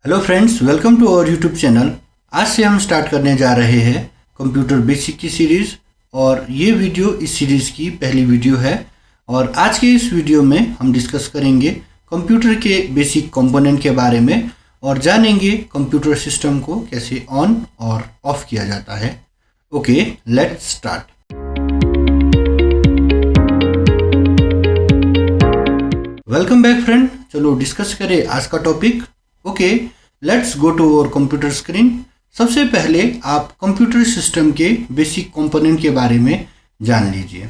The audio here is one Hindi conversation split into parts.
Hello friends, welcome to our YouTube channel. आज से हम स्टार्ट करने जा रहे हैं कंप्यूटर बेसिक की सीरीज़ और ये वीडियो इस सीरीज़ की पहली वीडियो है। और आज के इस वीडियो में हम डिस्कस करेंगे कंप्यूटर के बेसिक कंपोनेंट के बारे में और जानेंगे कंप्यूटर सिस्टम को कैसे ऑन और ऑफ किया जाता है। Okay, let's start. Welcome back friend, चलो डिस्कस करें आज का topic. Okay, let's go to our computer screen. सबसे पहले आप कंप्यूटर सिस्टम के बेसिक कंपोनेंट के बारे में जान लीजिए।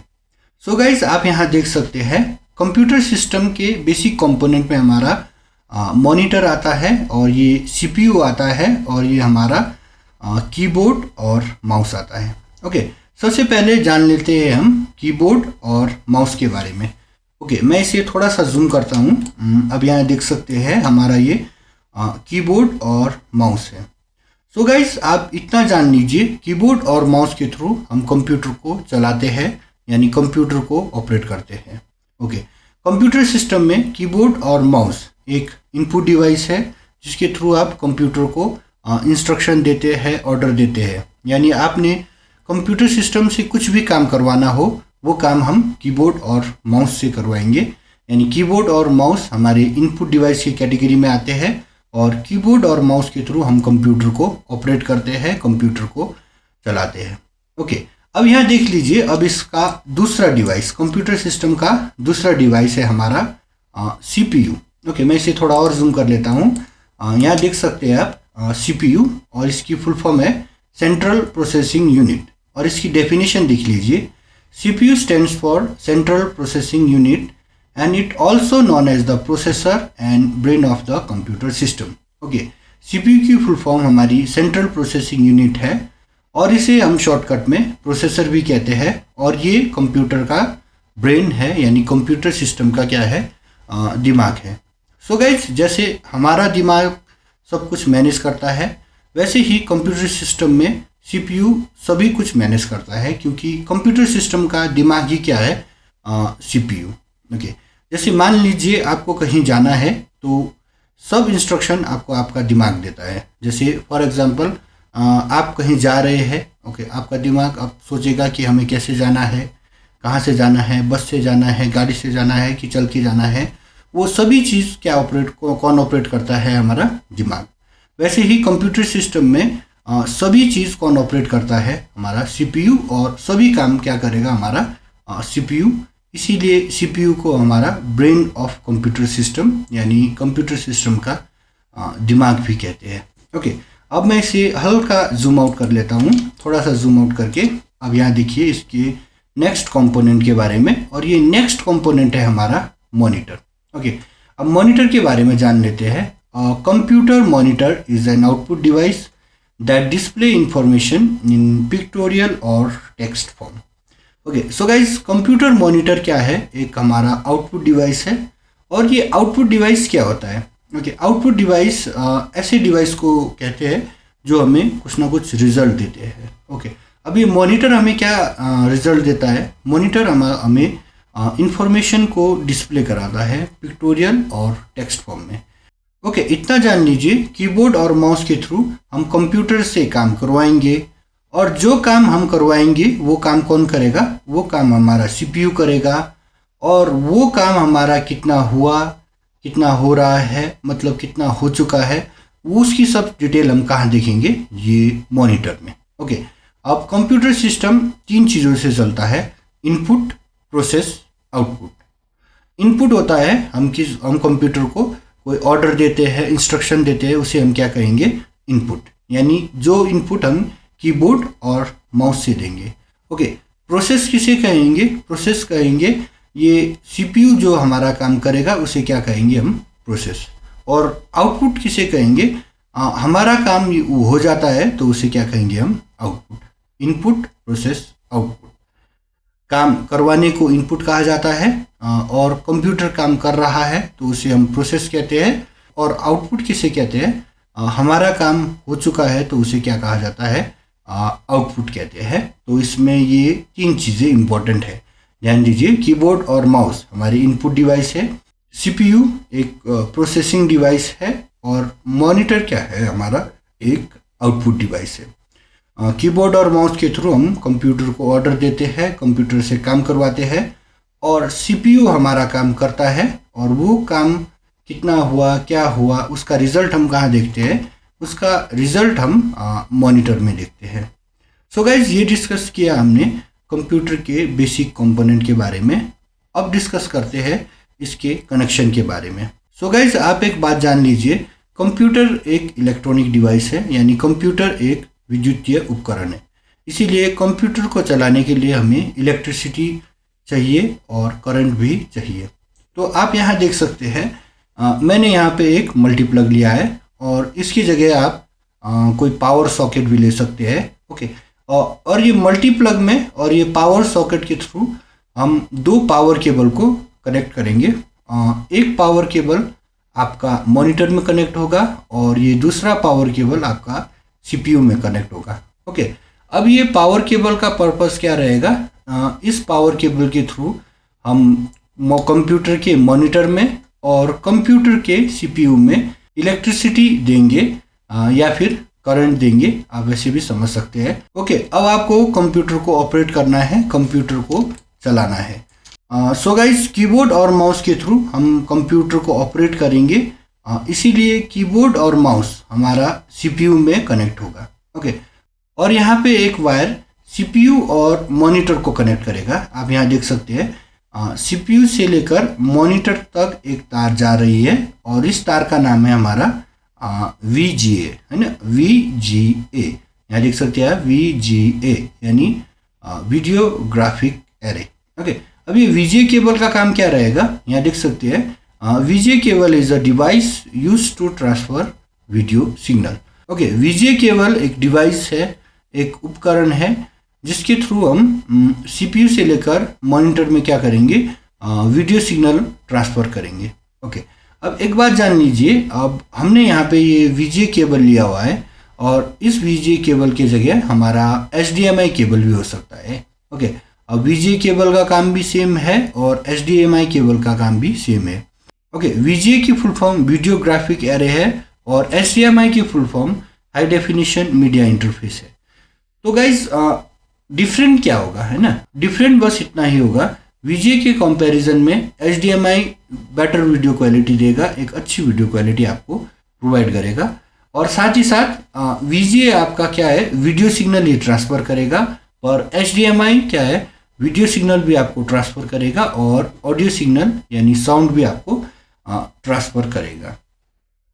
सो गाइस, आप यहाँ देख सकते हैं कंप्यूटर सिस्टम के बेसिक कंपोनेंट में हमारा मॉनिटर आता है और ये सीपीयू आता है और ये हमारा कीबोर्ड और माउस आता है। ओके, सबसे पहले जान लेते हैं हम कीबोर्ड और माउस के बारे में। ओके, मैं इसे थोड़ा सा जूम करता हूँ। अब यहाँ देख सकते हैं हमारा ये कीबोर्ड और माउस है। सो गाइस, आप इतना जान लीजिए, कीबोर्ड और माउस के थ्रू हम कंप्यूटर को चलाते हैं, यानी कंप्यूटर को ऑपरेट करते हैं। ओके, कंप्यूटर सिस्टम में कीबोर्ड और माउस एक इनपुट डिवाइस है जिसके थ्रू आप कंप्यूटर को इंस्ट्रक्शन देते हैं, ऑर्डर देते हैं। यानी आपने कंप्यूटर सिस्टम से कुछ भी काम करवाना हो वो काम हम कीबोर्ड और माउस से करवाएंगे। यानी कीबोर्ड और माउस हमारे इनपुट डिवाइस की कैटेगरी में आते हैं और कीबोर्ड और माउस के थ्रू हम कंप्यूटर को ऑपरेट करते हैं, कंप्यूटर को चलाते हैं। ओके, अब यहाँ देख लीजिए, अब इसका दूसरा डिवाइस, कंप्यूटर सिस्टम का दूसरा डिवाइस है हमारा सीपीयू। ओके, मैं इसे थोड़ा और जूम कर लेता हूँ। यहाँ देख सकते हैं आप सीपीयू, और इसकी फुल फॉर्म है सेंट्रल प्रोसेसिंग यूनिट। और इसकी डेफिनेशन देख लीजिए, CPU stands for Central Processing Unit and it also known as the processor and brain of the computer system. Okay, CPU की फुल फॉर्म हमारी सेंट्रल प्रोसेसिंग यूनिट है और इसे हम शॉर्टकट में प्रोसेसर भी कहते हैं। और ये कंप्यूटर का ब्रेन है, यानी कंप्यूटर सिस्टम का क्या है, दिमाग है। सो गाइस, जैसे हमारा दिमाग सब कुछ मैनेज करता है, वैसे ही कंप्यूटर सिस्टम में सीपीयू सभी कुछ मैनेज करता है, क्योंकि कंप्यूटर सिस्टम का दिमाग ही क्या है, सीपीयू। ओके, जैसे मान लीजिए आपको कहीं जाना है तो सब इंस्ट्रक्शन आपको आपका दिमाग देता है। जैसे फॉर एग्जांपल आप कहीं जा रहे हैं। ओके, आपका दिमाग अब सोचेगा कि हमें कैसे जाना है, कहाँ से जाना है, बस से जाना है, गाड़ी से जाना है कि चल के जाना है। वो सभी चीज़ क्या कौन ऑपरेट करता है, हमारा दिमाग। वैसे ही कंप्यूटर सिस्टम में सभी चीज़ कौन ऑपरेट करता है, हमारा सीपीयू। और सभी काम क्या करेगा, हमारा सीपीयू। इसीलिए सीपीयू को हमारा ब्रेन ऑफ कंप्यूटर सिस्टम, यानी कंप्यूटर सिस्टम का दिमाग भी कहते हैं। ओके, अब मैं इसे हल्का जूम आउट कर लेता हूँ, थोड़ा सा जूम आउट करके। अब यहाँ देखिए इसके नेक्स्ट कंपोनेंट के बारे में, और ये नेक्स्ट कंपोनेंट है हमारा मॉनिटर। ओके, अब मॉनिटर के बारे में जान लेते हैं। Computer monitor is an output device that display information in pictorial or text form. Okay, so guys, computer monitor क्या है, एक हमारा आउटपुट डिवाइस है। और ये आउटपुट डिवाइस क्या होता है? ओके, आउटपुट डिवाइस ऐसे डिवाइस को कहते हैं जो हमें कुछ ना कुछ रिजल्ट देते हैं। ओके, अब ये मॉनिटर हमें क्या रिजल्ट देता है? मॉनिटर हमें इंफॉर्मेशन को डिस्प्ले कराता है पिक्टोरियल और टेक्स्ट फॉर्म में। ओके, इतना जान लीजिए, कीबोर्ड और माउस के थ्रू हम कंप्यूटर से काम करवाएंगे और जो काम हम करवाएंगे वो काम कौन करेगा? वो काम हमारा सीपीयू करेगा। और वो काम हमारा कितना हुआ, कितना हो रहा है, मतलब कितना हो चुका है, वो उसकी सब डिटेल हम कहाँ देखेंगे? ये मॉनिटर में। ओके, अब कंप्यूटर सिस्टम तीन चीज़ों से चलता है, इनपुट, प्रोसेस, आउटपुट। इनपुट होता है हम कंप्यूटर को कोई ऑर्डर देते हैं, इंस्ट्रक्शन देते हैं, उसे हम क्या कहेंगे? इनपुट। यानी जो इनपुट हम कीबोर्ड और माउस से देंगे। ओके, प्रोसेस किसे कहेंगे? प्रोसेस कहेंगे ये सीपीयू जो हमारा काम करेगा उसे क्या कहेंगे हम? प्रोसेस। और आउटपुट किसे कहेंगे? हमारा काम हो जाता है तो उसे क्या कहेंगे हम? आउटपुट। Input, process, output. काम करवाने को इनपुट कहा जाता है और कंप्यूटर काम कर रहा है तो उसे हम प्रोसेस कहते हैं। और आउटपुट किसे कहते हैं? हमारा काम हो चुका है तो उसे क्या कहा जाता है? आउटपुट कहते हैं। तो इसमें ये तीन चीज़ें इंपॉर्टेंट है, ध्यान दीजिए। कीबोर्ड और माउस हमारी इनपुट डिवाइस है, सीपीयू एक प्रोसेसिंग डिवाइस है और मॉनिटर क्या है, हमारा एक आउटपुट डिवाइस है। कीबोर्ड और माउस के थ्रू हम कंप्यूटर को ऑर्डर देते हैं, कंप्यूटर से काम करवाते हैं, और सीपीयू हमारा काम करता है, और वो काम कितना हुआ, क्या हुआ, उसका रिजल्ट हम कहाँ देखते हैं, उसका रिजल्ट हम मॉनिटर में देखते हैं। सो गाइज, ये डिस्कस किया हमने कंप्यूटर के बेसिक कंपोनेंट के बारे में। अब डिस्कस करते हैं इसके कनेक्शन के बारे में। सो गाइज, आप एक बात जान लीजिए, कंप्यूटर एक इलेक्ट्रॉनिक डिवाइस है, यानी कंप्यूटर एक विद्युतीय उपकरण है। इसीलिए कंप्यूटर को चलाने के लिए हमें इलेक्ट्रिसिटी चाहिए और करंट भी चाहिए। तो आप यहाँ देख सकते हैं, मैंने यहाँ पे एक मल्टीप्लग लिया है, और इसकी जगह आप कोई पावर सॉकेट भी ले सकते हैं। ओके, और ये मल्टीप्लग में और ये पावर सॉकेट के थ्रू हम दो पावर केबल को कनेक्ट करेंगे। एक पावर केबल आपका मॉनिटर में कनेक्ट होगा, और ये दूसरा पावर केबल आपका सीपीयू में कनेक्ट होगा। ओके, अब ये पावर केबल का पर्पस क्या रहेगा, इस पावर केबल के थ्रू हम कंप्यूटर के मॉनिटर में और कंप्यूटर के सीपीयू में इलेक्ट्रिसिटी देंगे, या फिर करंट देंगे, आप वैसे भी समझ सकते हैं। ओके, अब आपको कंप्यूटर को ऑपरेट करना है, कंप्यूटर को चलाना है। सो गाइस, कीबोर्ड और माउस के थ्रू हम कंप्यूटर को ऑपरेट करेंगे, इसीलिए कीबोर्ड और माउस हमारा सीपीयू में कनेक्ट होगा। ओके, और यहाँ पे एक वायर सीपीयू और मॉनिटर को कनेक्ट करेगा। आप यहाँ देख सकते हैं, सीपीयू से लेकर मॉनिटर तक एक तार जा रही है, और इस तार का नाम है हमारा VGA, है ना, VGA। यहाँ देख सकते हैं VGA यानी वीडियो ग्राफिक एरे। ओके, अब ये VGA केबल का काम क्या रहेगा, यहाँ देख सकते हैं, VGA cable is a device used to transfer video signal. Okay, VGA cable एक डिवाइस है, एक उपकरण है, जिसके थ्रू हम सीपीयू से लेकर मॉनिटर में क्या करेंगे, वीडियो सिग्नल ट्रांसफर करेंगे। ओके, अब एक बात जान लीजिए, अब हमने यहाँ पे ये VGA केबल लिया हुआ है, और इस VGA केबल की जगह हमारा HDMI केबल भी हो सकता है। ओके, अब VGA केबल का काम भी सेम है, और HDMI केबल का काम भी सेम है। ओके, VGA की full form video graphic array है, और HDMI की full form high definition media interface है। तो गाइज, डिफरेंट क्या होगा, है ना, डिफरेंट बस इतना ही होगा, VGA के कंपैरिजन में HDMI बेटर वीडियो क्वालिटी देगा, एक अच्छी वीडियो क्वालिटी आपको प्रोवाइड करेगा, और साथ ही साथ VGA आपका क्या है, वीडियो सिग्नल ही ट्रांसफ़र करेगा, और HDMI क्या है, वीडियो सिग्नल भी आपको ट्रांसफ़र करेगा, और ऑडियो सिग्नल यानी साउंड भी आपको ट्रांसफ़र करेगा।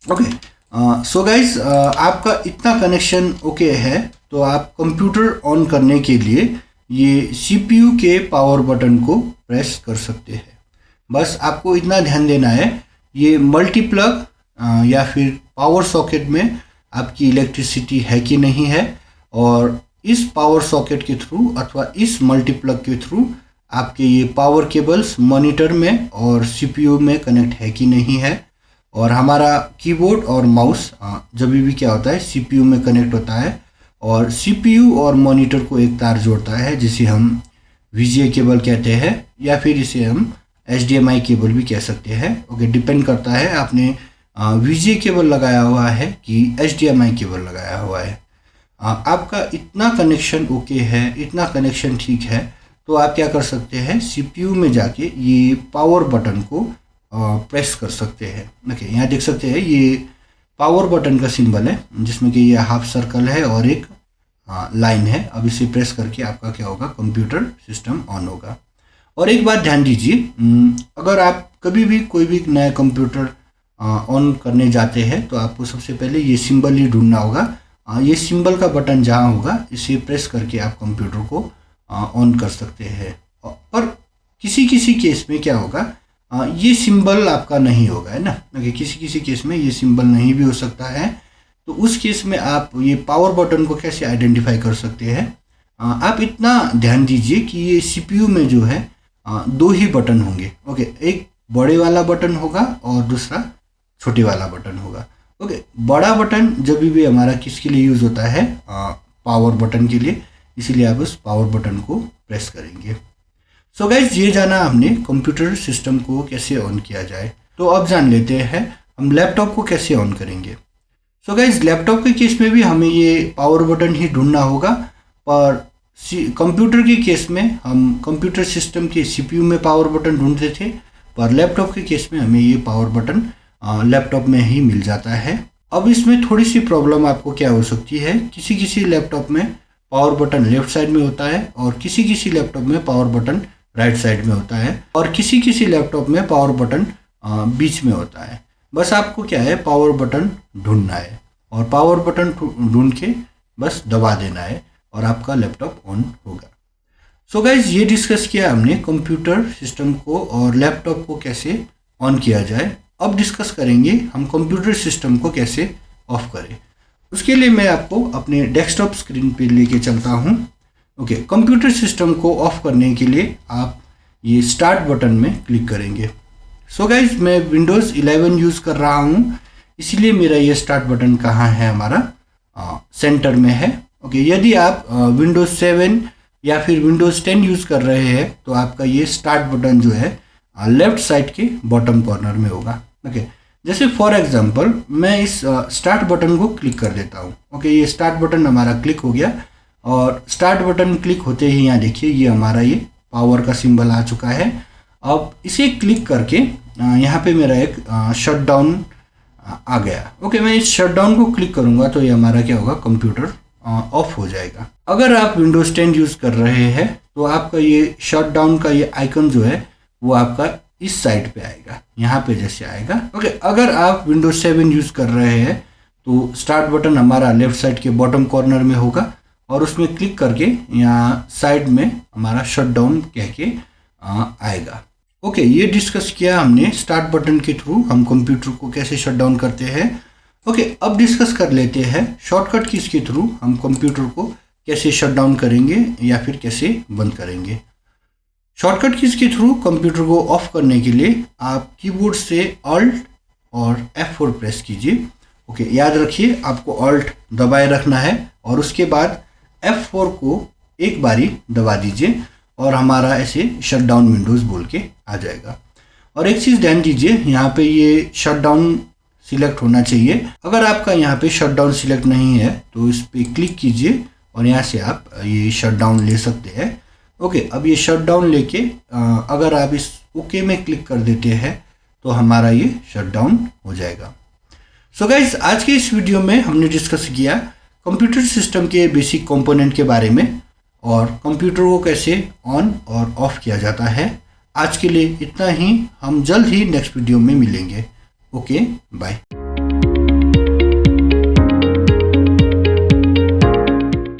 ओके, सो गाइज, आपका इतना कनेक्शन ओके है, तो आप कंप्यूटर ऑन करने के लिए ये सीपीयू के पावर बटन को प्रेस कर सकते हैं। बस आपको इतना ध्यान देना है, ये मल्टीप्लग या फिर पावर सॉकेट में आपकी इलेक्ट्रिसिटी है कि नहीं है, और इस पावर सॉकेट के थ्रू अथवा इस मल्टीप्लग के थ्रू आपके ये पावर केबल्स मॉनिटर में और सीपीयू में कनेक्ट है कि नहीं है, और हमारा कीबोर्ड और माउस जब भी क्या होता है, सीपीयू में कनेक्ट होता है, और सीपीयू और मॉनिटर को एक तार जोड़ता है, जिसे हम VGA केबल कहते हैं, या फिर इसे हम HDMI केबल भी कह सकते हैं। ओके, डिपेंड करता है आपने VGA केबल लगाया हुआ है कि HDMI केबल लगाया हुआ है। आपका इतना कनेक्शन ओके है, इतना कनेक्शन ठीक है, तो आप क्या कर सकते हैं, सीपीयू में जाके ये पावर बटन को प्रेस कर सकते हैं। ओके, यहाँ देख सकते हैं ये पावर बटन का सिंबल है, जिसमें कि ये हाफ सर्कल है और एक लाइन है। अब इसे प्रेस करके आपका क्या होगा, कंप्यूटर सिस्टम ऑन होगा। और एक बात ध्यान दीजिए, अगर आप कभी भी कोई भी नया कंप्यूटर ऑन करने जाते हैं, तो आपको सबसे पहले ये सिंबल ही ढूंढना होगा। ये सिंबल का बटन जहाँ होगा, इसे प्रेस करके आप कंप्यूटर को ऑन कर सकते हैं। पर किसी किसी केस में क्या होगा, ये सिंबल आपका नहीं होगा, है ना, किसी किसी केस में ये सिंबल नहीं भी हो सकता है। तो उस केस में आप ये पावर बटन को कैसे आइडेंटिफाई कर सकते हैं, आप इतना ध्यान दीजिए कि ये सीपीयू में जो है दो ही बटन होंगे। ओके, एक बड़े वाला बटन होगा और दूसरा छोटे वाला बटन होगा। ओके, बड़ा बटन जब भी हमारा किसके लिए यूज़ होता है, पावर बटन के लिए, इसीलिए आप उस पावर बटन को प्रेस करेंगे। सो गाइज, ये जाना हमने कंप्यूटर सिस्टम को कैसे ऑन किया जाए। तो अब जान लेते हैं हम लैपटॉप को कैसे ऑन करेंगे। सो गाइज, लैपटॉप के केस में भी हमें ये पावर बटन ही ढूंढना होगा, पर कंप्यूटर के केस में हम कंप्यूटर सिस्टम के सीपीयू में पावर बटन ढूंढते थे, पर लैपटॉप के केस में हमें ये पावर बटन लैपटॉप में ही मिल जाता है। अब इसमें थोड़ी सी प्रॉब्लम आपको क्या हो सकती है, किसी किसी लैपटॉप में पावर बटन लेफ्ट साइड में होता है और किसी किसी लैपटॉप में पावर बटन राइट साइड में होता है और किसी किसी लैपटॉप में पावर बटन बीच में होता है। बस आपको क्या है, पावर बटन ढूंढना है और पावर बटन ढूंढ के बस दबा देना है और आपका लैपटॉप ऑन होगा। सो गाइज, ये डिस्कस किया हमने कंप्यूटर सिस्टम को और लैपटॉप को कैसे ऑन किया जाए। अब डिस्कस करेंगे हम कंप्यूटर सिस्टम को कैसे ऑफ करें। उसके लिए मैं आपको अपने डेस्कटॉप स्क्रीन पे लेके चलता हूँ। ओके, कंप्यूटर सिस्टम को ऑफ करने के लिए आप ये स्टार्ट बटन में क्लिक करेंगे। सो गाइज, मैं विंडोज़ 11 यूज़ कर रहा हूँ, इसलिए मेरा ये स्टार्ट बटन कहाँ है, हमारा सेंटर में है। ओके, यदि आप विंडोज़ 7 या फिर विंडोज़ 10 यूज़ कर रहे हैं तो आपका ये स्टार्ट बटन जो है लेफ्ट साइड के बॉटम कॉर्नर में होगा। ओके, जैसे फॉर एग्जांपल मैं इस स्टार्ट बटन को क्लिक कर देता हूँ। ओके, ये स्टार्ट बटन हमारा क्लिक हो गया और स्टार्ट बटन क्लिक होते ही यहाँ देखिए ये हमारा ये पावर का सिंबल आ चुका है। अब इसे क्लिक करके यहाँ पे मेरा एक शटडाउन आ गया। ओके, मैं इस शटडाउन को क्लिक करूँगा तो ये हमारा क्या होगा, कंप्यूटर ऑफ हो जाएगा। अगर आप विंडोज़ 10 यूज़ कर रहे हैं तो आपका ये शटडाउन का ये आइकन जो है वो आपका इस साइड पे आएगा, यहाँ पे जैसे आएगा। ओके, अगर आप विंडोज 7 यूज़ कर रहे हैं तो स्टार्ट बटन हमारा लेफ्ट साइड के बॉटम कॉर्नर में होगा और उसमें क्लिक करके यहाँ साइड में हमारा शटडाउन कह के आएगा। ओके, ये डिस्कस किया हमने स्टार्ट बटन के थ्रू हम कंप्यूटर को कैसे शटडाउन करते हैं। ओके, अब डिस्कस कर लेते हैं शॉर्टकट कीज के थ्रू हम कंप्यूटर को कैसे शटडाउन करेंगे या फिर कैसे बंद करेंगे। शॉर्टकट कीज के थ्रू कंप्यूटर को ऑफ करने के लिए आप कीबोर्ड से Alt और F4 प्रेस कीजिए। ओके, याद रखिए आपको Alt दबाए रखना है और उसके बाद F4 को एक बारी दबा दीजिए और हमारा ऐसे शटडाउन विंडोज़ बोल के आ जाएगा। और एक चीज़ ध्यान दीजिए, यहाँ पे ये शटडाउन सिलेक्ट होना चाहिए। अगर आपका यहाँ पे शटडाउन सिलेक्ट नहीं है तो इस पर क्लिक कीजिए और यहाँ से आप ये शटडाउन ले सकते हैं। ओके, अब ये शटडाउन लेके अगर आप इस ओके में क्लिक कर देते हैं तो हमारा ये शटडाउन हो जाएगा। सो गाइज, आज के इस वीडियो में हमने डिस्कस किया कंप्यूटर सिस्टम के बेसिक कंपोनेंट के बारे में और कंप्यूटर को कैसे ऑन और ऑफ किया जाता है। आज के लिए इतना ही, हम जल्द ही नेक्स्ट वीडियो में मिलेंगे। Okay, bye.